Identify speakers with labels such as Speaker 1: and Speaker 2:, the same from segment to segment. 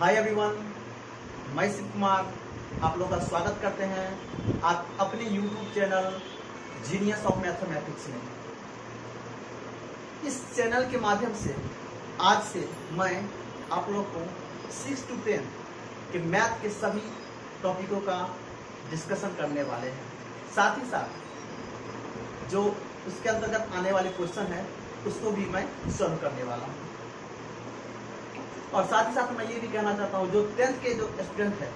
Speaker 1: Hi everyone, मैं शिव कुमार आप लोगों का स्वागत करते हैं आप अपने YouTube channel genius of mathematics में। इस चैनल के माध्यम से आज से मैं आप लोग को 6 to 10 के मैथ के सभी टॉपिकों का डिस्कशन करने वाले हैं। साथ ही साथ जो उसके अंतर्गत आने वाले क्वेश्चन है उसको भी मैं सॉल्व करने वाला हूँ। और साथ ही साथ मैं ये भी कहना चाहता हूँ जो 10th के जो स्टूडेंट है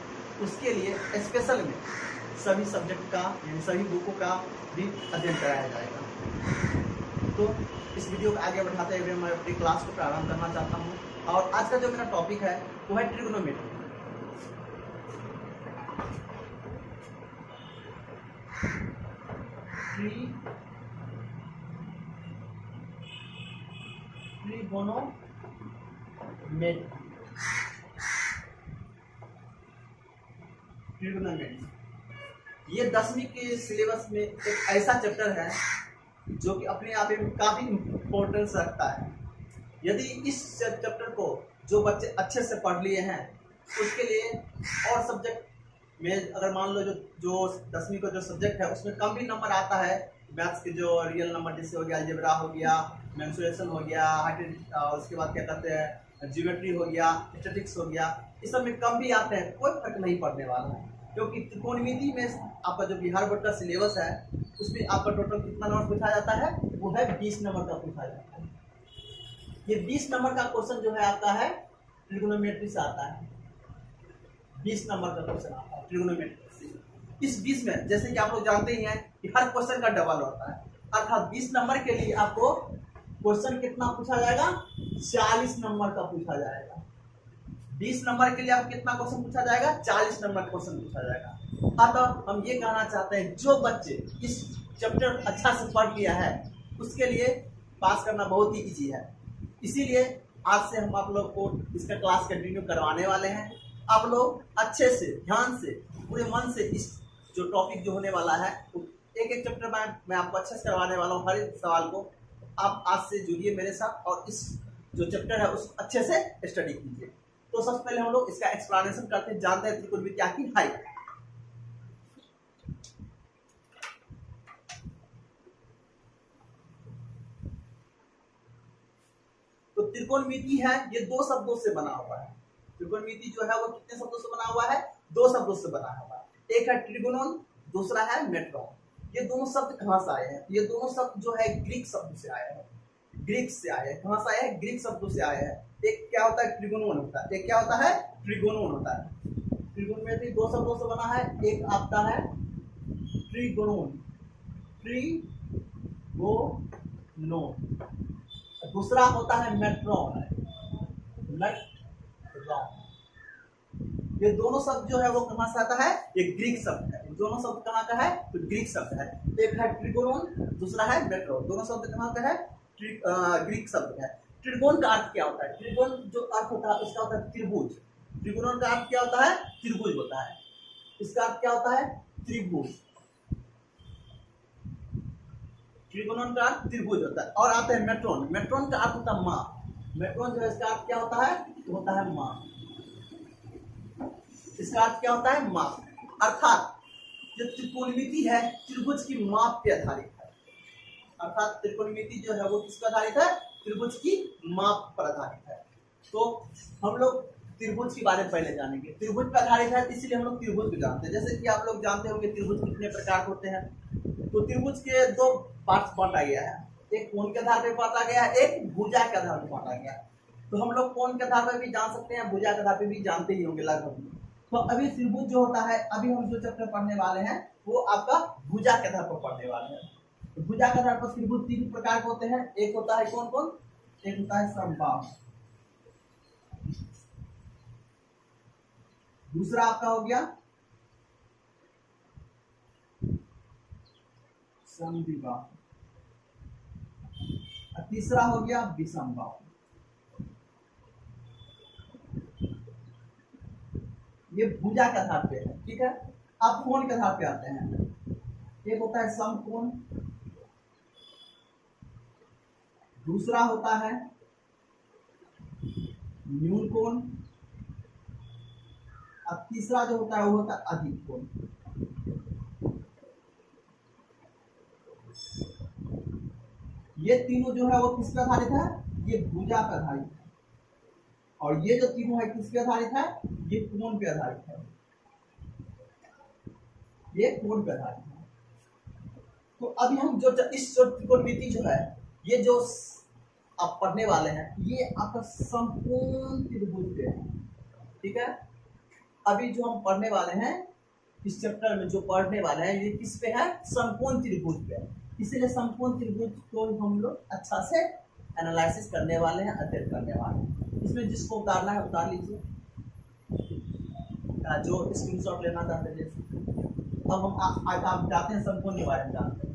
Speaker 1: उसके लिए स्पेशल में सभी सब्जेक्ट का यानी सभी बुकों का भी अध्ययन कराया जाएगा। तो इस वीडियो को आगे बढ़ाते हुए मैं अपनी क्लास को प्रारंभ करना चाहता हूँ। और आज का जो मेरा टॉपिक है वो है ट्रिग्नोमेट्री। ट्रिग्नोमेट्री ये 10वीं के सिलेबस में एक ऐसा चैप्टर है जो कि अपने आप में काफ़ी इम्पोर्टेंस रखता है। यदि इस चैप्टर को जो बच्चे अच्छे से पढ़ लिए हैं उसके लिए और सब्जेक्ट में अगर मान लो जो 10वीं का जो सब्जेक्ट है उसमें कम भी नंबर आता है, मैथ्स के जो रियल नंबर जैसे हो गया, अलजेब्रा हो गया, मेंसुरेशन हो गया, उसके बाद क्या कहते हैं ज्योमेट्री हो गया, स्टैटिस्टिक्स हो गया, इस सब में कम भी आते हैं, कोई फर्क नहीं पड़ने वाला है। क्योंकि त्रिकोणमिति में आपका जो बिहार बोर्ड का सिलेबस है उसमें आपका टोटल कितना नंबर पूछा जाता है, वो है 20 नंबर का पूछा जाता है। ये 20 नंबर का क्वेश्चन जो है आता है ट्रिग्नोमेट्री से आता है। 20 नंबर का क्वेश्चन आता है ट्रिग्नोमेट्री से। इस 20 में जैसे कि आप लोग जानते ही हैं कि हर क्वेश्चन का डबल होता है, अर्थात 20 नंबर के लिए आपको क्वेश्चन कितना पूछा जाएगा, 40 नंबर का पूछा जाएगा। 20 नंबर के लिए आपको कितना क्वेश्चन पूछा जाएगा, 40 नंबर क्वेश्चन पूछा जाएगा। अतः हम ये कहना चाहते हैं जो बच्चे इस चैप्टर अच्छा से पढ़ लिया है उसके लिए पास करना बहुत ही इजी है। इसीलिए आज से हम आप लोग को इसका क्लास कंटिन्यू करवाने वाले हैं। आप लोग अच्छे से ध्यान से पूरे मन से इस जो टॉपिक जो होने वाला है एक एक चैप्टर मैं आपको अच्छे से करवाने वाला हूँ। हर एक सवाल को आप आज से जुड़िए मेरे साथ और इस जो चैप्टर है उसको अच्छे से स्टडी कीजिए। तो सबसे पहले हम लोग इसका एक्सप्लेनेशन करते हैं, जानते हैं त्रिकोणमिति क्या की है। तो त्रिकोणमिति है ये दो शब्दों से बना हुआ है। त्रिकोणमिति जो है वो कितने शब्दों से बना हुआ है, दो शब्दों से बना हुआ है। एक है ट्रिगोनोन, दूसरा है मेट्रोन। ये दोनों शब्द कहां से आए हैं, ये दोनों शब्द जो है ग्रीक शब्द से आए हैं। ग्रीक से आए हैं, कहां से आए हैं, ग्रीक शब्दों से आए हैं। एक क्या होता है ट्रिगोनोन होता है, एक क्या होता है ट्रिगोनोन होता है। ट्रिगोनोमेट्री दो शब्दों से बना है, एक आपका है ट्रिगोनोन, ट्रिगोनोन, दूसरा होता है मेट्रोन, मेट्रोन। ये दोनों शब्द जो है वो कहां से आता है, ये ग्रीक शब्द है। दोनों शब्द कहां का है, तो ग्रीक शब्द है। एक है ट्रिगोनोन, दूसरा है मेट्रोन। दोनों शब्द कहां का है, ग्रीक शब्द है। ट्रिगोन का अर्थ क्या होता है, ट्रिगोन जो अर्थ होता है उसका होता है त्रिभुज। ट्रिगोनोन का अर्थ क्या होता है, त्रिभुज होता है। इसका अर्थ क्या होता है, त्रिभुज। ट्रिगोनोन का अर्थ त्रिभुज होता है। और आता है मेट्रोन, मेट्रोन का अर्थ होता है माप। मेट्रोन जो है इसका अर्थ क्या होता है, होता है माप। इसका अर्थ क्या होता है, माप। अर्थात जो त्रिकोणमिति है त्रिभुज की माप पे आधारित है। अर्थात त्रिकोणमिति जो है वो किस पर आधारित है, त्रिभुज की माप पर आधारित है। तो हम लोग त्रिभुज के बारे में पहले जानेंगे। त्रिभुज पर आधारित है इसलिए हम लोग त्रिभुज को जानते हैं। जैसे कि आप लोग जानते होंगे त्रिभुज कितने प्रकार के होते हैं। तो त्रिभुज के दो पार्ट्स बांटा गया है, एक कोण के आधार पर बांटा गया है, एक भुजा के आधार पर बांटा गया है। तो हम लोग कोण के आधार पर भी जान सकते हैं, भुजा के आधार पर भी जानते ही होंगे लगभग। तो अभी त्रिभुज जो होता है, अभी हम जो चैप्टर पढ़ने वाले हैं वो आपका भुजा के आधार पर पढ़ने वाले हैं। तो भुजा के आधार पर त्रिभुज तीन प्रकार के होते हैं। एक होता है कौन कौन, एक होता है समबाहु, दूसरा आपका हो गया समद्विबाहु, तीसरा हो गया विषमबाहु। ये भुजा के आधार पे है, ठीक है। अब कोण के आधार पे आते हैं। एक होता है समकोण, दूसरा होता है न्यून कोण, अब तीसरा जो होता है वो होता है अधिक कोण। ये तीनों जो है वो किस पे आधारित है, ये भुजा पे आधारित है, और ये जो तीनों है किस पे आधारित है, ये कोण पे आधारित है, ये कोण पे आधारित है। तो अभी हम जो इस त्रिकोणमिति जो है, ये जो आप पढ़ने वाले हैं, ये आपका संपूर्ण त्रिभुज पे है, ठीक है। अभी जो हम पढ़ने वाले हैं इस चैप्टर में, जो पढ़ने वाले हैं, ये किस पे है, संपूर्ण त्रिभुज पे है। इसीलिए संपूर्ण त्रिभुज को हम लोग अच्छा से एनालिसिस करने वाले हैं, अध्ययन करने वाले हैं। इसमें जिसको उतारना है उतार लीजिए, जो स्क्रीनशॉट लेना चाहते हैं। अब हम आप जाते हैं संपूर्ण के बारे में जानते हैं।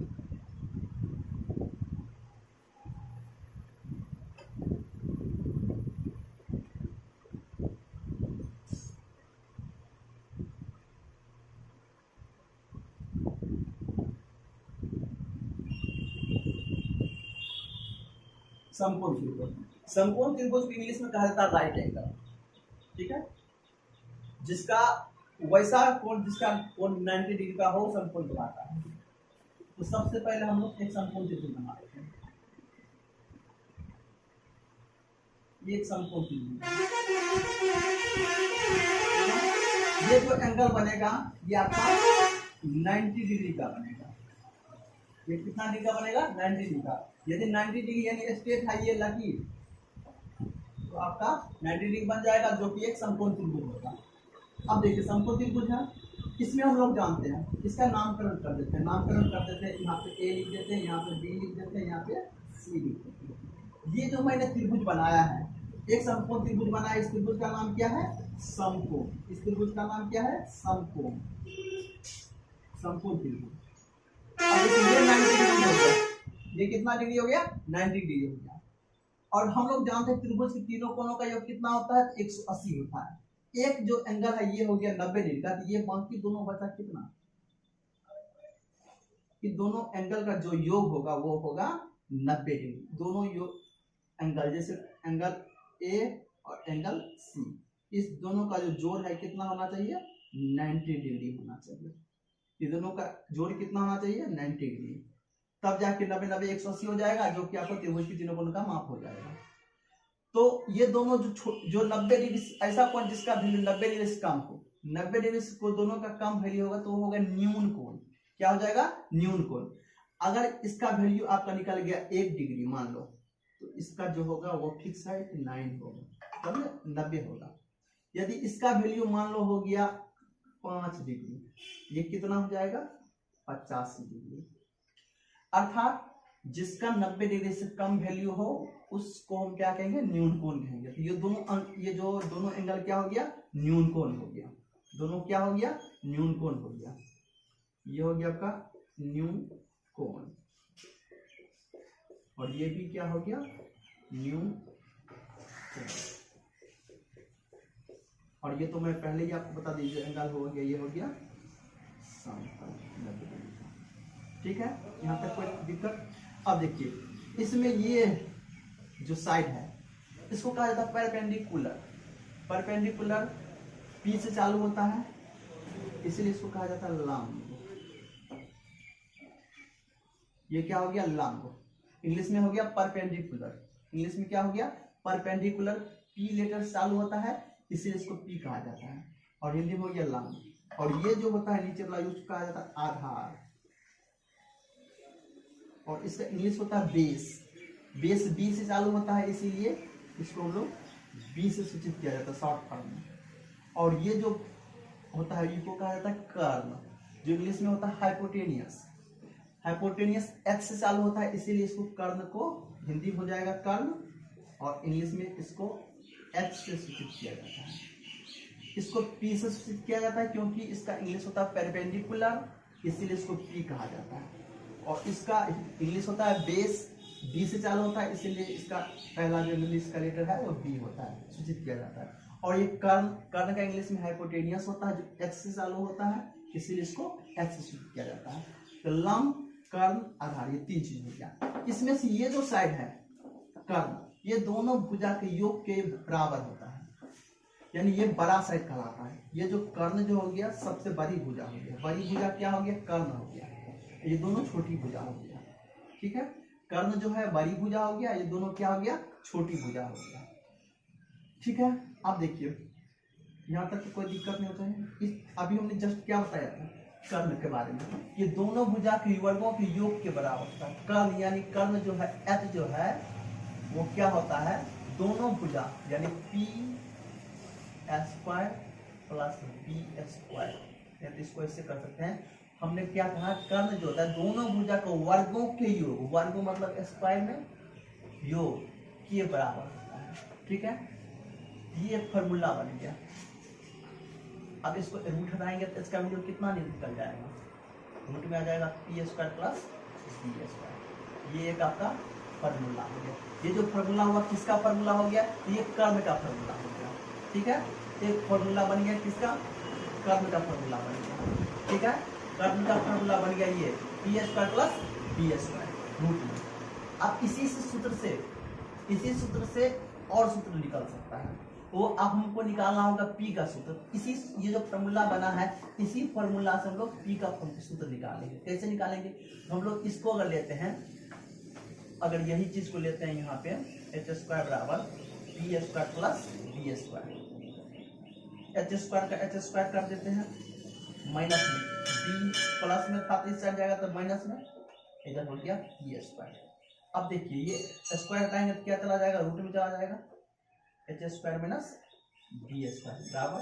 Speaker 1: समकोण त्रिभुज, समकोण त्रिभुज को इंग्लिश में कहा जाता है राइट एंगल, ठीक है। जिसका वैसा कोण, जिसका कोण 90 डिग्री का हो, समकोण कहलाता है। तो सबसे पहले हम लोग एक समकोण त्रिभुज बना लेते हैं। ये एक समकोण त्रिभुज, ये जो एंगल बनेगा ये आपका 90 डिग्री का बनेगा। ये कितना डिग्री का बनेगा, 90 डिग्री का। यदि 90 डिग्री यानी स्ट्रेट है ये लकीर, तो आपका 90 डिग्री बन जाएगा, जो कि एक समकोण त्रिभुज होगा। अब देखिए समकोण त्रिभुज है, इसमें हम लोग जानते हैं, इसका नामकरण कर देते हैं, नामकरण कर देते हैं। यहाँ पे ए लिख देते हैं, यहाँ पे बी लिख देते हैं, यहाँ पे सी लिख देते हैं। ये जो मैंने त्रिभुज बनाया है, एक समकोण त्रिभुज बनाया, इस त्रिभुज का नाम क्या है, समकोण। इस त्रिभुज का नाम क्या है, समकोण, समकोण त्रिभुज। अब ये 90 डिग्री हो गया, ये कितना डिग्री हो गया, 90 डिग्री हो गया। और हम लोग जानते हैं त्रिभुज के तीनों कोणों का योग कितना होता है, 180 होता है। एक जो एंगल है ये हो गया 90 डिग्री का, तो ये बाकी दोनों बचा कितना, कि दोनों एंगल का जो योग होगा वो होगा 90 डिग्री। दोनों योग एंगल, जैसे एंगल ए और एंगल सी, इस दोनों का जो जोड़ है कितना होना चाहिए, 90 डिग्री होना चाहिए। ये दोनों का जोड़ कितना होना चाहिए, 90 डिग्री। तब जाके 90 90 180 हो जाएगा, जो कि आपको त्रिभुज के तीनों कोण का माप हो जाएगा। तो ये दोनों जो 90 डिग्री, ऐसा कोण जिसका वैल्यू 90 डिग्री से कम हो, 90 डिग्री को दोनों का कम वैल्यू होगा तो होगा न्यून कोण। क्या हो जाएगा, न्यून कोण। अगर इसका वैल्यू आपका निकल गया 1 डिग्री मान लो, तो इसका जो होगा वो फिक्स है 9 होगा, तब 90 होगा। यदि इसका वैल्यू मान लो हो गया 5 डिग्री, ये कितना हो जाएगा, 85 डिग्री। अर्थात जिसका 90 डिग्री से कम वैल्यू हो उसको हम क्या कहेंगे, न्यून कोण कहेंगे। तो ये जो दोनों एंगल क्या हो गया, न्यून कोण हो गया। दोनों क्या हो गया, न्यून कोण हो गया। ये हो गया आपका न्यून कोण, और ये भी क्या हो गया, न्यून कोण। और ये तो मैं पहले ही आपको बता दीजिए, एंगल हो गया, ये हो गया समकोण 90 डिग्री का, ठीक है। यहाँ तक कोई दिक्कत। अब देखिए इसमें ये जो साइड है इसको कहा जाता है परपेंडिकुलर। परपेंडिकुलर पी से चालू होता है, इसलिए इसको कहा जाता है लंब। ये क्या हो गया, लंब। इंग्लिश में हो गया परपेंडिकुलर। इंग्लिश में क्या हो गया, परपेंडिकुलर। पी लेटर से चालू होता है, इसलिए इसको पी कहा जाता है। और हिंदी में हो गया लंब। और ये जो होता है नीचे वाला, उसको कहा जाता है आधार। और इसका इंग्लिश होता है बेस। बेस बी से चालू होता है, इसीलिए इसको हम लोग बी से सूचित किया जाता है शॉर्ट फॉर्म में। और ये जो होता है इसको कहा जाता है कर्ण, जो इंग्लिश में होता है हाइपोटेनियस। हाइपोटेनियस एच से चालू होता है, इसीलिए इसको कर्ण को हिंदी हो जाएगा कर्ण, और इंग्लिश में इसको एच से सूचित किया जाता है। इसको पी से सूचित किया जाता है क्योंकि इसका इंग्लिश होता है परपेंडिकुलर, इसीलिए इसको पी कहा जाता है। और इसका इंग्लिश होता है बेस, बी से चालू होता है, इसीलिए इसका पहला जो इंग्लिश का लेटर है वो बी होता है, सूचित किया जाता है। और ये कर्ण, कर्ण का इंग्लिश में हाइपोटेनियस होता है, जो एच से चालू होता है, इसीलिए इसको एच से सूचित किया जाता है। तो लंब, कर्ण, आधार, ये 3 चीज हो गया। इसमें से ये जो साइड है कर्ण, ये दोनों भुजा के योग के बराबर होता है। यानी ये बड़ा साइड कहलाता है। ये जो कर्ण जो हो गया सबसे बड़ी भुजा हो गया, बड़ी भुजा क्या हो गया, कर्ण हो गया। ये दोनों छोटी भुजा हो गया, ठीक है। कर्ण जो है बड़ी भुजा हो गया, ये दोनों क्या हो गया, छोटी भुजा हो गया, ठीक है। अब देखिए यहाँ तक तो कोई दिक्कत नहीं होता है। अभी हमने जस्ट क्या बताया था कर्ण के बारे में, ये दोनों भुजा के वर्गों के योग के बराबर होता है। कर्ण यानी कर्ण जो है एच जो है वो क्या होता है, दोनों भुजा यानी p square plus B square, इसको ऐसे कर सकते हैं। हमने क्या कहा, कर्ण जो होता है दोनों भुजा को वर्गों के योग, वर्ग मतलब स्क्वायर में योग के बराबर होता है, ठीक है। ये एक फॉर्मूला बन गया। अब इसको रूट हटाएंगे तो इसका वैल्यू कितना निकल जाएगा, रूट में आ जाएगा p square plus B square. ये एक आपका फॉर्मूला हो गया। ये जो फॉर्मूला हुआ किसका फॉर्मूला हो गया, ये कर्ण का फॉर्मूला हो गया, ठीक है। एक फॉर्मूला बन गया किसका, कर्ण का फॉर्मूला बन गया, ठीक है। कर्ण का फॉर्मूला बन गया ये p square plus B square root में। अब इसी सूत्र से और सूत्र निकल सकता है, वो अब हमको निकालना होगा पी का सूत्र। इसी ये जो फॉर्मूला बना है इसी फॉर्मूला से हम लोग पी का सूत्र निकालेंगे। कैसे निकालेंगे, हम लोग इसको अगर लेते हैं, अगर यही चीज को लेते हैं यहाँ पे एच स्क्वायर बराबर P square plus B square, H square का एच स्क्वायर कर देते हैं माइनस में, बी प्लस में था तो इस साइड जाएगा तो माइनस में, इधर हो गया पी स्क्वायर। अब देखिए ये स्क्वायर हटाएंगे तो क्या चला जाएगा, रूट में चला जाएगा, H square minus B square बराबर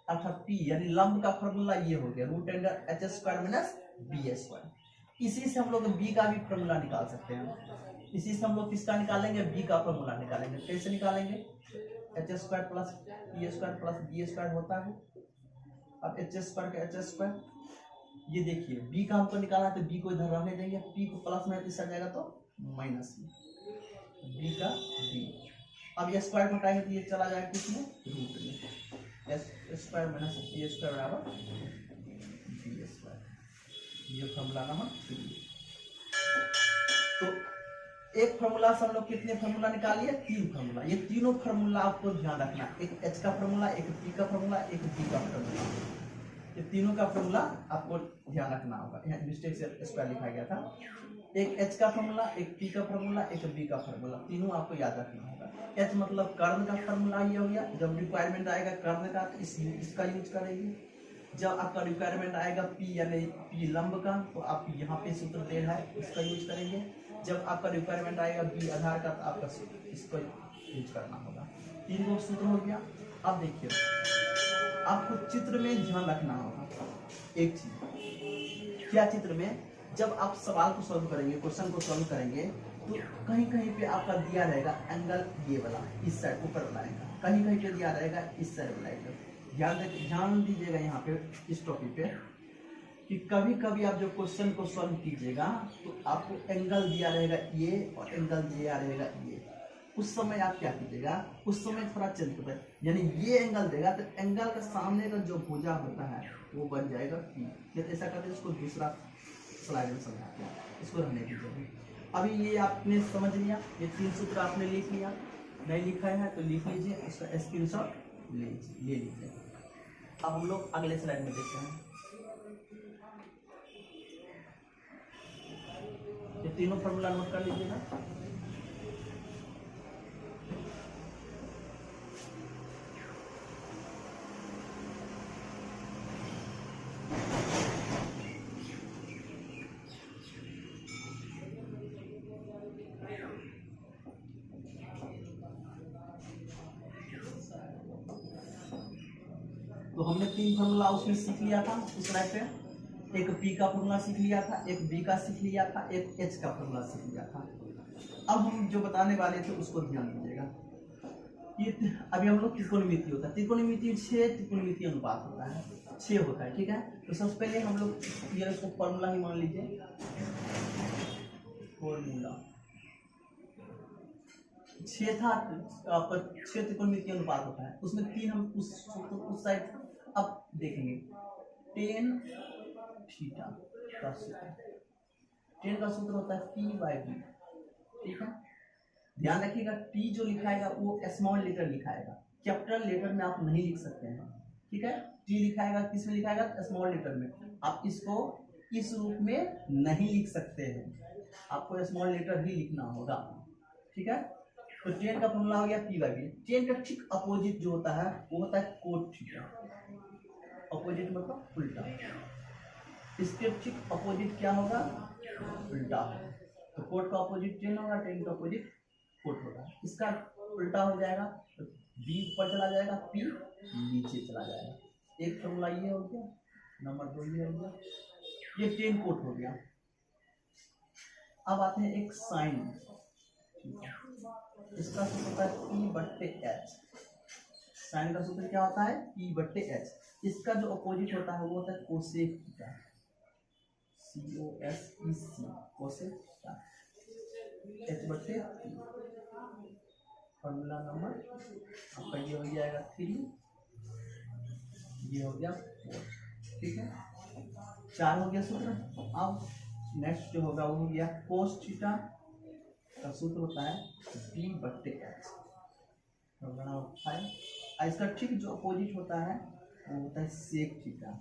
Speaker 1: अर्थात पी यानी लंब का फॉर्मूला ये हो गया root under H square minus B square. इसी से हम लोग बी का भी फॉर्मूला निकाल सकते हैं। इसी से हम लोग किसका निकालेंगे, बी का फॉर्मूला निकालेंगे। कैसे निकालेंगे, H square plus P square plus B square होता है। अब एच स्क्वायर का एच स्क्वायर, ये देखिए बी का हमको निकालना है तो बी को इधर रहने देंगे, पी को प्लस में इस जाएगा तो माइनस में, बी का बी। अब ये स्क्वायर घटाएंगे तो ये चला जाएगा किसमें, रूट में, S square minus P square बराबर बी स्क्वायर। ये फॉर्मूला नंबर 3। तो एक फॉर्मूला से हम लोग कितने फॉर्मूला निकालिए, 3 फॉर्मूला। ये तीनों फॉर्मूला आपको ध्यान रखना, एक एच का फॉर्मूला, एक पी का फॉर्मूला, एक बी का फॉर्मूला। ये तीनों का फॉर्मूला आपको ध्यान रखना होगा। यहाँ मिस्टेक से स्क्वायर लिखा गया था। एक एच का फॉर्मूला, एक पी का फॉर्मूला, एक बी का फॉर्मूला, तीनों आपको याद रखना होगा। एच मतलब कर्ण का फॉर्मूला ये हो गया, जब रिक्वायरमेंट आएगा कर्ण का तो इसका यूज करेंगे। जब आपका रिक्वायरमेंट आएगा पी यानी पी लंब का तो आप यहाँ पे सूत्र दे रहा है इसका यूज करेंगे। जब आपका रिक्वायरमेंट आएगा बी आधार का तो आपका इसको यूज करना होगा। 3 गो सूत्र हो गया। अब देखिए आपको चित्र में ध्यान रखना होगा एक चीज, क्या चित्र में, जब आप सवाल को सॉल्व करेंगे, क्वेश्चन को सॉल्व करेंगे तो कहीं कहीं पे आपका दिया रहेगा एंगल ये वाला इस साइड ऊपर वाला एंगल, कहीं कहीं पे दिया रहेगा इस साइड वाला एंगल। ध्यान दीजिएगा यहाँ पे इस टॉपिक पे कि कभी कभी आप जो क्वेश्चन को सॉल्व कीजिएगा तो आपको एंगल दिया रहेगा ये और एंगल दिया रहेगा ये। उस समय आप क्या कीजिएगा, उस समय थोड़ा चेंज करता है, यानी ये एंगल देगा तो एंगल के सामने का जो भुजा होता है वो बन जाएगा पी। जब ऐसा करते हैं इसको दूसरा स्लाइड में समझाते हैं, इसको रहने दीजिए। अभी ये आपने समझ लिया, ये 3 सूत्र आपने लिख लिया, नहीं लिखा है तो लिख लीजिए, इसका स्क्रीनशॉट ले लीजिए। अब हम लोग अगले स्लाइड में देखते हैं। ये तीनों फॉर्मूला नोट कर लीजिएगा। तो हमने 3 फॉर्मूला उसमें सीख लिया था उस स्लाइड पे। एक पी का फॉर्मूला सीख लिया था, एक बी का सीख लिया था, एक एच का फॉर्मूला सीख लिया था। अब हम जो बताने वाले थे उसको ध्यान दीजिएगा। ये अभी हम लोग त्रिकोणमिति होता है, त्रिकोणमिति 6 त्रिकोणमिति अनुपात होता है, 6 होता है, ठीक है। तो सबसे पहले हम लोग ये इसको फॉर्मूला ही मान लीजिए, फॉर्मूला 6 था, 6 त्रिकोणमिति अनुपात होता है, उसमें 3 हम उस साइड अब देखेंगे। टेन थीटा का सूत्र, टेन का सूत्र होता है पी बाई बी, ठीक है। ध्यान रखिएगा टी जो लिखाएगा वो स्मॉल लेटर लिखाएगा, कैपिटल लेटर में आप नहीं लिख सकते हैं, ठीक है। टी लिखाएगा किस में लिखाएगा, स्मॉल लेटर में। आप इसको इस रूप में नहीं लिख सकते हैं, आपको स्मॉल लेटर ही लिखना होगा, ठीक है। तो टेन का फॉर्मूला हो गया पी बाई बी। टेन का ठीक अपोजिट जो होता है वो होता है कोट थीटा। अपोजिट मतलब उल्टा, इसके ठीक अपोजिट क्या होगा, उल्टा। तो कोट का अपोजिट टेन होगा, टेन का अपोजिट कोट होगा। इसका उल्टा हो जाएगा तो बी ऊपर चला जाएगा, पी नीचे चला जाएगा। एक फॉर्मूला ये हो गया, नंबर 2 ये हो गया, ये टेन कोट हो गया। अब आते हैं एक साइन, इसका सूत्र होता है P बट्टे एच। साइन का सूत्र क्या होता है, P बट्टे एच। इसका जो अपोजिट होता है वो होता है cosec theta, COSEC, cosec theta, H बट्टे P। फॉर्मूला नंबर आपका ये हो जाएगा 3, ये हो गया 4, ठीक है। 4 हो गया सूत्र। अब नेक्स्ट जो होगा वो हो गया कोस थीटा का सूत्र होता है P बट्टे एच। इसका ठीक जो अपोजिट होता है वो होता है सेक थीटा,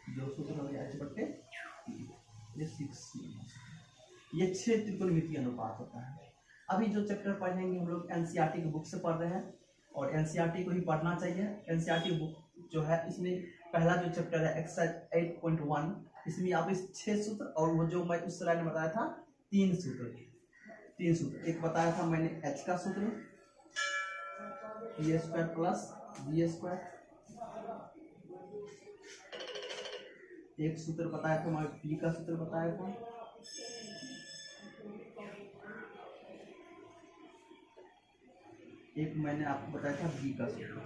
Speaker 1: जो सूत्र हो गया H बट्टे P। ये 6 ये 6 त्रिकोणमितीय अनुपात होता है। अभी जो चैप्टर पढ़ेंगे हम लोग एनसीईआरटी की बुक से पढ़ रहे हैं और एनसीईआरटी को ही पढ़ना चाहिए। एनसीईआरटी बुक जो है इसमें पहला जो चैप्टर है एक्सरसाइज 8.1, इसमें आप इस 6 सूत्र और वो जो मैं उस स्लाइड में बताया था 3 सूत्र, एक बताया था मैंने h का सूत्र a² प्लस b², एक सूत्र बताया था मैं p का सूत्र बताया था, एक मैंने आपको बताया था b का सूत्र।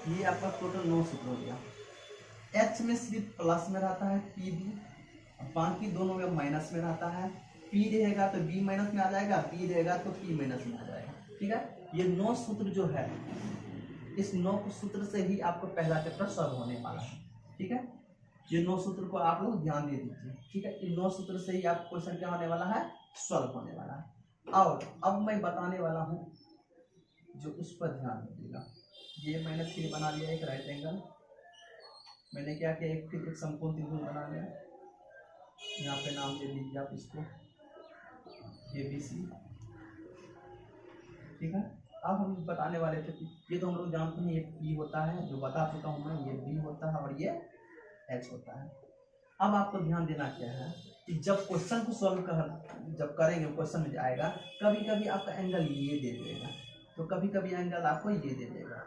Speaker 1: ये आपका टोटल 9 सूत्र हो गया। H में सिर्फ प्लस में रहता है P भी, बाकी दोनों में माइनस में रहता है। P रहेगा तो B माइनस में आ जाएगा, B रहेगा तो P माइनस में आ जाएगा, ठीक है। ये 9 सूत्र जो है, इस 9 सूत्र से ही आपको पहला चैप्टर सॉल्व होने वाला है, ठीक है। ये 9 सूत्र को आप लोग ध्यान दे दीजिए, ठीक है। इन 9 सूत्र से ही आप क्वेश्चन क्या होने वाला है, सॉल्व होने वाला है। और अब मैं बताने वाला हूँ जो उस पर ध्यान दीजिएगा। ये मैंने फिर बना लिया एक राइट एंगल, मैंने क्या किया एक समकोण त्रिभुज बना लिया, यहाँ पे नाम दे दीजिए आप इसको ABC, ठीक है। अब हम बताने वाले थे कि ये तो हम लोग जानते हैं, ये P होता है जो बता चुका हूँ मैं, ये B होता है और ये H होता है। अब आपको ध्यान देना क्या है कि जब क्वेश्चन को सॉल्व जब करेंगे, क्वेश्चन में आएगा कभी कभी आपका एंगल ये दे देगा, तो कभी कभी एंगल आपको ये दे देगा,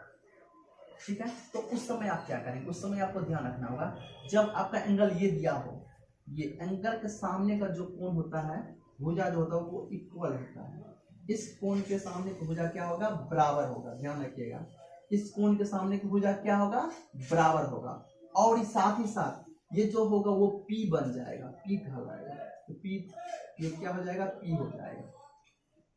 Speaker 1: ठीक है। तो उस समय आप क्या करेंगे, उस समय आपको ध्यान रखना होगा जब आपका एंगल ये दिया हो, ये एंगल के सामने का जो कोण होता है, भुजा जो होता है वो इक्वल होता है। इस कोण के सामने की भुजा क्या होगा, बराबर होगा, ध्यान रखिएगा। इस कोण के सामने की भुजा क्या होगा, बराबर होगा। और साथ ही साथ ये जो होगा वो P बन जाएगा, P कहलाएगा, तो P ये क्या हो जाएगा, P हो जाएगा।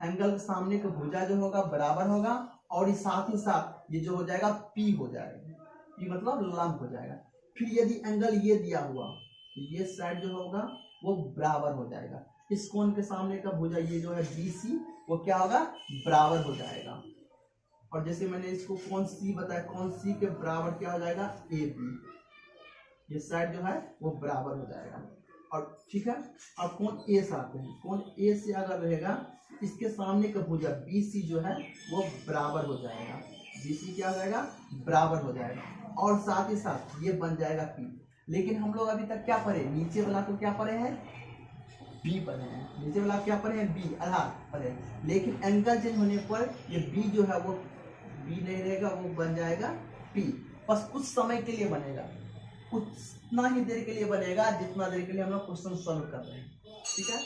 Speaker 1: एंगल के सामने का भुजा जो होगा बराबर होगा और साथ ही साथ ये जो हो जाएगा P हो जाएगा, P मतलब लंब हो जाएगा। फिर यदि एंगल ये दिया हुआ तो ये साइड जो होगा वो बराबर हो जाएगा। इस कोण के सामने का भुजा ये जो है BC वो क्या होगा, बराबर हो जाएगा। और जैसे मैंने इसको कोण C बताया, कोण C के बराबर क्या हो जाएगा, AB, ये साइड जो है वो बराबर हो जाएगा। और ठीक है, अब कोण A से आते हैं। कोण A से अगर रहेगा, इसके सामने का भुजा BC जो है वो बराबर हो जाएगा, BC क्या हो जाएगा, बराबर हो जाएगा। और साथ ही साथ ये बन जाएगा P। लेकिन हम लोग अभी तक क्या पढ़े, नीचे वाला को क्या पढ़े हैं, B पढ़े हैं, नीचे वाला क्या पढ़े हैं, B आधार पढ़े। लेकिन एंगल चेंज होने पर ये B जो है वो B नहीं रहेगा, वो बन जाएगा P। बस कुछ समय के लिए बनेगा, उतना ही देर के लिए बनेगा जितना देर के लिए हम लोग क्वेश्चन सॉल्व कर रहे हैं, ठीक है।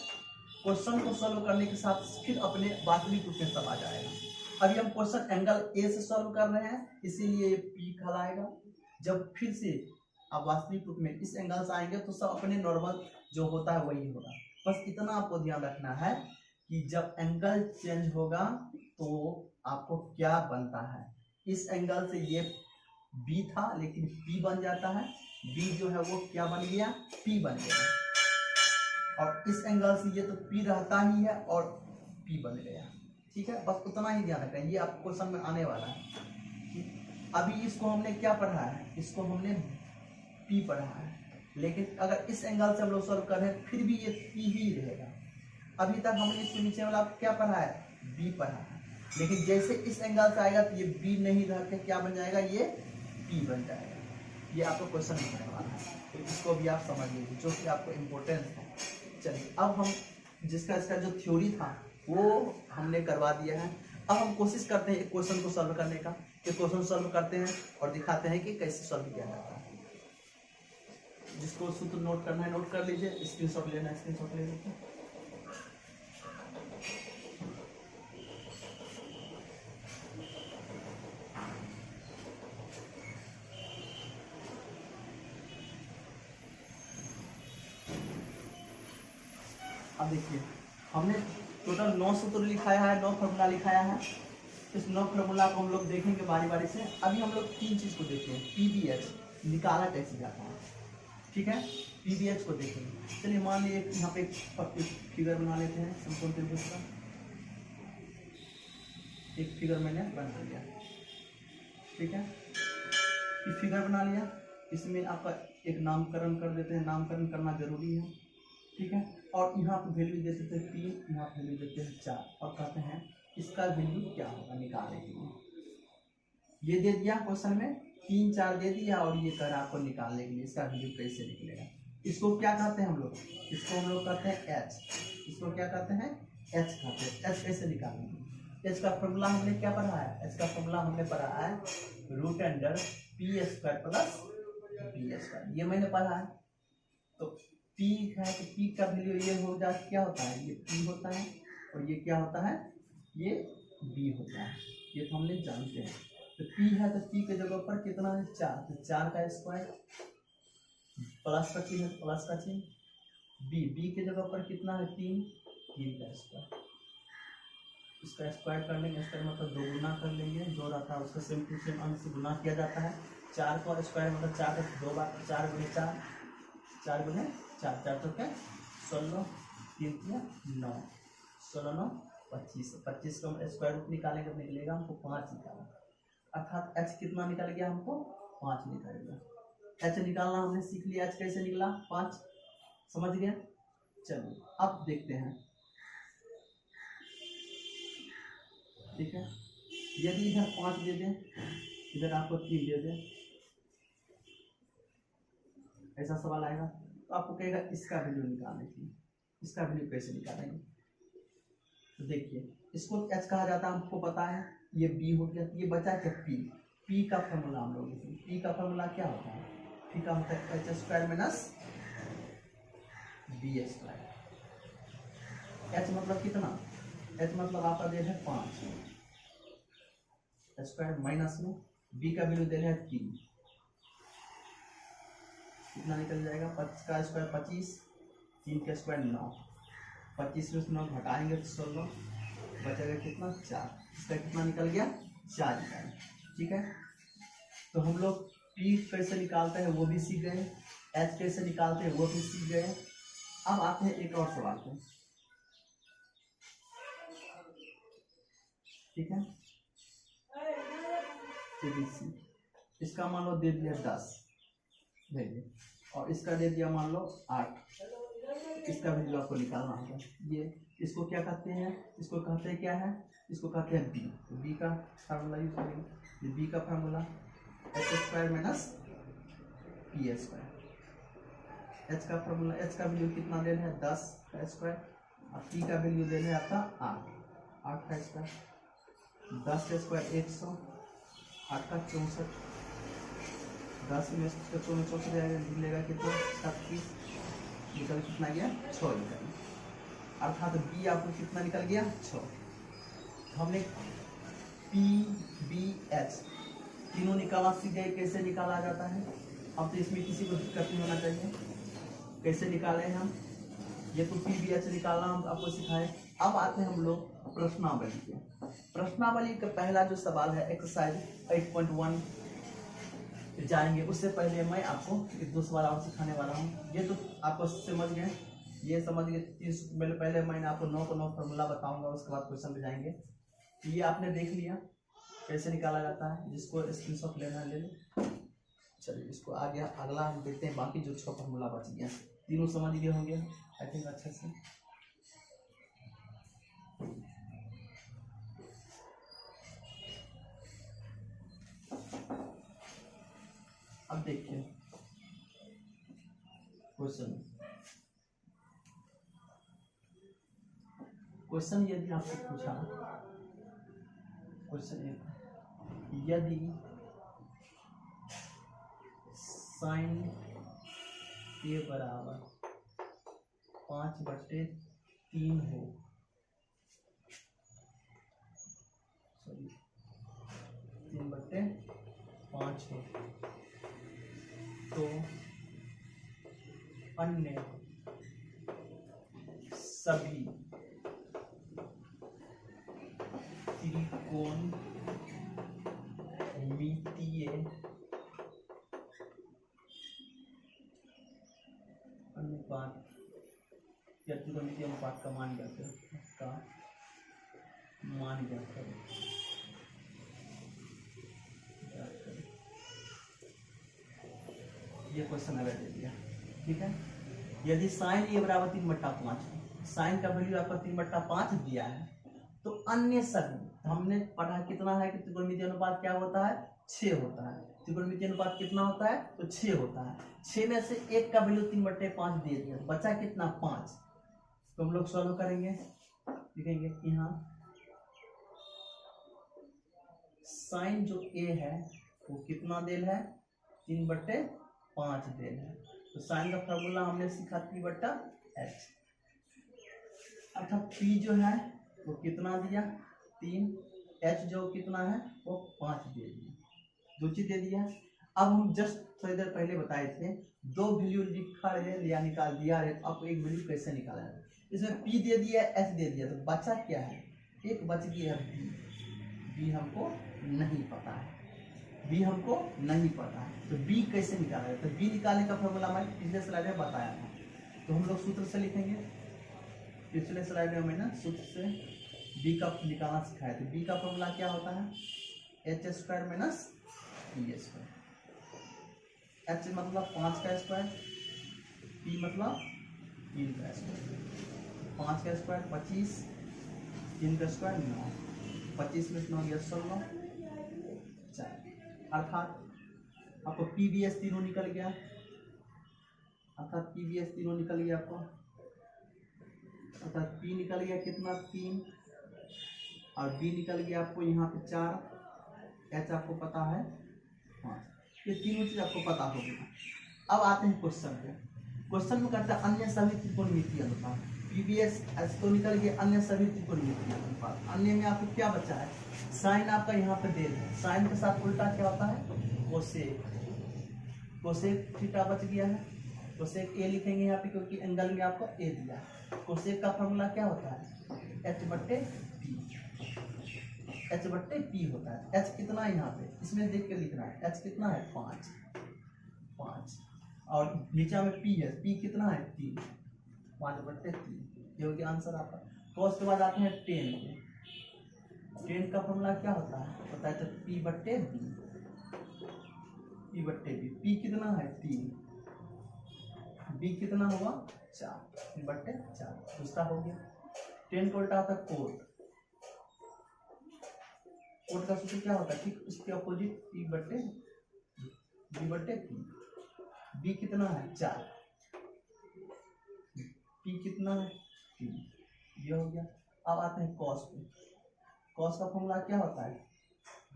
Speaker 1: क्वेश्चन को सॉल्व करने के साथ फिर अपने वास्तविक रूप में सब आ जाएगा। अभी हम क्वेश्चन एंगल A से सॉल्व कर रहे हैं, इसीलिए P कहलाएगा। जब फिर से आप वास्तविक रूप में इस एंगल से आएंगे तो सब अपने नॉर्मल जो होता है वही होगा। बस इतना आपको ध्यान रखना है कि जब एंगल चेंज होगा तो आपको क्या बनता है। इस एंगल से ये बी था लेकिन पी बन जाता है, बी जो है वो क्या बन गया, पी बन गया। और इस एंगल से ये तो पी रहता ही है और पी बन गया। ठीक है, बस उतना ही ध्यान रखें, ये आपको क्वेश्चन में आने वाला है। अभी इसको हमने क्या पढ़ा है, इसको हमने पी पढ़ा है, लेकिन अगर इस एंगल से हम लोग सॉल्व करें फिर भी ये पी ही रहेगा। अभी तक हमने इसके नीचे वाला क्या पढ़ा है, बी पढ़ा है, लेकिन जैसे इस एंगल से आएगा तो ये बी नहीं रह के क्या बन जाएगा, ये पी बन जाएगा। ये आपको क्वेश्चन में आने वाला है, तो इसको भी आप समझ लीजिए जो कि आपको इम्पोर्टेंस है। चलिए अब हम जिसका इसका जो थ्योरी था वो हमने करवा दिया है। अब हम कोशिश करते हैं एक क्वेश्चन को सॉल्व करने का। एक क्वेश्चन सॉल्व करते हैं और दिखाते हैं कि कैसे सॉल्व किया जाता है। जिसको सूत्र नोट करना है नोट कर लीजिए, स्क्रीनशॉट लेना है स्क्रीनशॉट ले लीजिए। अब देखिए हमने टोटल 9 सूत्र लिखाया है, 9 फॉर्मूला लिखाया है। इस 9 फॉर्मूला को हम लोग देखेंगे बारी बारी से। अभी हम लोग 3 चीज़ को देखते हैं, पीबीएच निकाला कैसे जाता है। ठीक है, पीबीएच को देखेंगे। चलिए मान लीजिए यहाँ पे एक फिगर बना लेते हैं, समकोण त्रिभुज का एक फिगर मैंने बना लिया। ठीक है, ये फिगर बना लिया, इसमें आपका एक नामकरण कर देते हैं, नामकरण करना जरूरी है। ठीक है, और यहाँ पे वैल्यू दे देते हैं 3, यहाँ वैल्यू देते हैं 4 और कहते हैं इसका वैल्यू क्या होगा निकालने के लिए। ये दे दिया क्वेश्चन में, 3 4 दे दिया और ये कर आपको निकालने के लिए इसका वैल्यू कैसे निकलेगा। इसको क्या कहते हैं हम लोग, इसको हम लोग कहते हैं एच। इसको क्या कहते हैं, एच कहते हैं। एच कैसे निकालेंगे, एच का फॉर्मूला हमने क्या पढ़ा है, एच का फॉर्मूला हमने पढ़ा है √π² प्लस p², ये मैंने पढ़ा है। तो P है तो P का वैल्यू ये हो जाता है, क्या होता है, ये P होता है और ये क्या होता है, ये B होता है। ये तो हमने जानते हैं। तो P है तो P के जगह पर कितना है 4, तो 4 का स्क्वायर प्लस का चिन्ह, प्लस का चिन्ह। B के जगह पर कितना है 3, 3 का स्क्वायर। इसका स्क्वायर कर लेंगे, स्क्वायर मतलब 2 गुना कर लेंगे, जो रहता है उसका सेम टू सेम अंक से गुना किया जाता है। 4 का स्क्वायर मतलब 4 का 2 बार 4 गुने 4, 4 गुने 4, 4 तो क्या 16, 3 या 9, 16 9 25, 25 का स्क्वायर रूट निकालेंगे, निकलेगा हमको 5 निकालना, अर्थात एच कितना निकल गया, हमको 5 निकलेगा। एच निकालना हमने सीख लिया, एच कैसे निकला 5, समझ गया। चलिए अब देखते हैं। ठीक है, यदि इधर 5 दे दें, इधर आपको 3 दे दें, ऐसा सवाल आएगा तो आपको कहेगा इसका वैल्यू निकालने की, इसका वैल्यू कैसे निकालेंगे। तो देखिए इसको एच कहा जाता है, हमको पता है, ये बी हो गया, ये बचा क्या पी। पी का फॉर्मूला हम लोग, पी का फॉर्मूला क्या होता है, पी का होता है h² माइनस b²। एच मतलब कितना, एच मतलब आपका दे है 5, स्क्वायर माइनस में बी का वैल्यू दे है 3, कितना निकल जाएगा, 5 का स्क्वायर 25, 3 का स्क्वायर 9, 25 में 9 घटाएंगे तो 16, बचेगा कितना 4, इसका कितना निकल गया 4 निकल। ठीक है, तो हम लोग पी कैसे निकालते हैं वो भी सीख गए, एच कैसे निकालते हैं वो भी सीख गए। अब आते हैं एक और सवाल पे। ठीक है, इसका मान लो दे दिया 10 भेजिए, और इसका दे दिया मान लो 8, इसका वैल्यू आपको निकालना होगा। ये इसको क्या कहते हैं, इसको कहते हैं क्या है, इसको कहते हैं बी। तो बी का फार्मूला यूज करेंगे, बी का formula h² minus p²। H का फार्मूला, एच का वैल्यू कितना दे रहे हैं 10 का स्क्वायर, और पी का वैल्यू दे रहे हैं आपका 8 का स्क्वायर, 10 का स्क्वायर 100, 8 का 64, 10 में 64 जाएगा, निकलेगा कितना 37, निकल कितना गया 6 निकल, अर्थात बी आपको कितना निकल गया 6। हमने पी बी एच तीनों निकाला सीख गए कैसे निकाला जाता है। अब तो इसमें किसी को दिक्कत नहीं होना चाहिए, कैसे निकाले हम, ये तो पी बी एच निकालना हम आपको सिखाए। अब आते हैं हम लोग प्रश्नावली के। प्रश्नावली का पहला जो सवाल है एक्सरसाइज 8.1 जाएंगे उससे पहले मैं आपको एक दो सवाल और सिखाने वाला हूँ। ये तो आपको समझ गए, ये समझ गए 30 पहले मैंने आपको 9 को 9 फार्मूला बताऊंगा, उसके बाद क्वेश्चन पे जाएंगे। ये आपने देख लिया कैसे निकाला जाता है, जिसको स्क्रीनशॉट लेना ले लो। चलिए इसको आगे अगला हम देखते हैं, बाकी जो 6 फार्मूला बच गया तीनों समझ गए होंगे आई थिंक अच्छे से। अब देखिए क्वेश्चन यदि आपसे पूछा, क्वेश्चन यदि साइन के बराबर 5/3 हो, सॉरी 3/5 हो, तो अन्य सभी त्रिकोणमितीय अनुपात या त्रिकोणमितीय अनुपात का मान ज्ञात करें, ये क्वेश्चन अगर दे दिया, ठीक है। यदि साइन ए बराबर 3/5, साइन का वैल्यू आपका 3/5 दिया है, तो अन्य सभी हमने पढ़ा कितना है कि त्रिकोणमितीय अनुपात क्या होता है, 6 होता है। त्रिकोणमितीय अनुपात कितना होता है, तो 6 होता है। 6 में से 1 का वैल्यू 3/5 दे दिया, बचा कितना 5। तो हम लोग सॉल्व करेंगे, लिखेंगे यहाँ साइन जो ए है वो कितना देल है, 3/5 देल है। तो साइन का फॉर्मूला हमने सीखा P/H, अर्थात P जो है वो कितना दिया 3, H जो कितना है वो 5 दे दिया, 2 चीज दे दिया। अब हम जस्ट थोड़ी देर पहले बताए थे 2 वैल्यू लिखा है या निकाल दिया है, तो आपको एक वैल्यू कैसे निकाला है। इसमें P दे दिया, H दे दिया, तो बचा क्या है, एक बच गया है B हमको नहीं पता है, B हमको नहीं पता है, तो B कैसे निकाला है। तो B निकालने का फॉर्मूला मैं पिछले स्लाइड में बताया था, तो हम लोग सूत्र से लिखेंगे। पिछले स्लाइड में मैंने सूत्र से B का निकालना सिखाया था। B का फॉर्मूला क्या होता है, H² - P²। H मतलब 5 का स्क्वायर, P मतलब 3 का स्क्वायर। 5 का स्क्वायर 25, 3 का स्क्वायर 9, 25 में 9 गया 16, 4। अर्थात आपको PBS तीनों निकल गया, अर्थात PBS तीनों निकल गया आपको, अर्थात P निकल गया कितना 3, और B निकल गया आपको यहाँ पे 4, H आपको पता है 5। ये तीनों चीज आपको पता होगी। अब आते हैं क्वेश्चन पे। क्वेश्चन में करता है अन्य सभी त्रिकोणमितीय अनुपात, PBS H तो निकल गया, अन्य सभी त्रिकोणमितीय अनुपात। अन्य में आपको क्या बचा है, साइन आपका यहाँ पे दे है, साइन के साथ उल्टा क्या होता है कोसेक, कोसेक थीटा बच गया है, कोसेक ए लिखेंगे यहाँ पे क्योंकि एंगल में आपको ए दिया है। कोसेक का फॉर्मूला क्या होता है H/P होता है। H कितना है यहाँ पे, इसमें देख के लिखना है, H कितना है 5, और नीचे में P है, P कितना है 3, 5/3, ये हो गया आंसर आपका। तो उसके बाद आते हैं 10 पे। 10 का फॉर्मूला क्या होता है तो P/B, P कितना है 3, B कितना होगा 4, P/4, दूसरा हो गया। 10 का उल्टा होता है कोट, कोट का सूत्र क्या होता है, ठीक उसके अपोजिट P/B, B कितना है 4, P कितना है 3, ये हो गया। अब आते हैं कॉस पे। कॉस का फॉर्मूला क्या होता है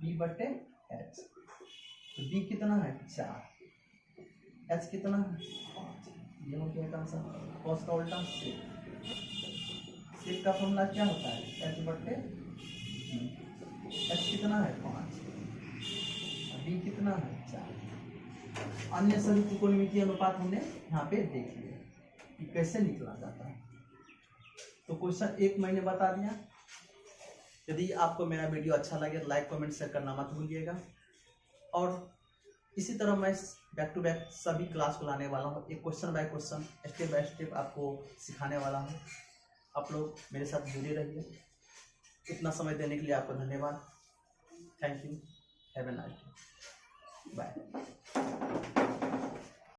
Speaker 1: B/H, तो B कितना है 4, H कितना है 5, ये हो गया आंसर। कॉस का उल्टा सेक, सेक का फॉर्मूला क्या होता है H/B, H कितना है 5, B कितना है 4। अन्य सभी त्रिकोणमितीय अनुपात हमने यहाँ पे देख लिया कि कैसे निकला जाता है। तो क्वेश्चन 1 मैंने बता दिया। यदि आपको मेरा वीडियो अच्छा लगे तो लाइक कमेंट शेयर करना मत भूलिएगा, और इसी तरह मैं बैक टू बैक सभी क्लास को लाने वाला हूँ, एक question by question, step by step आपको सिखाने वाला हूँ। आप लोग मेरे साथ जुड़े रहिए। इतना समय देने के लिए आपको धन्यवाद। Thank you. Have a nice day.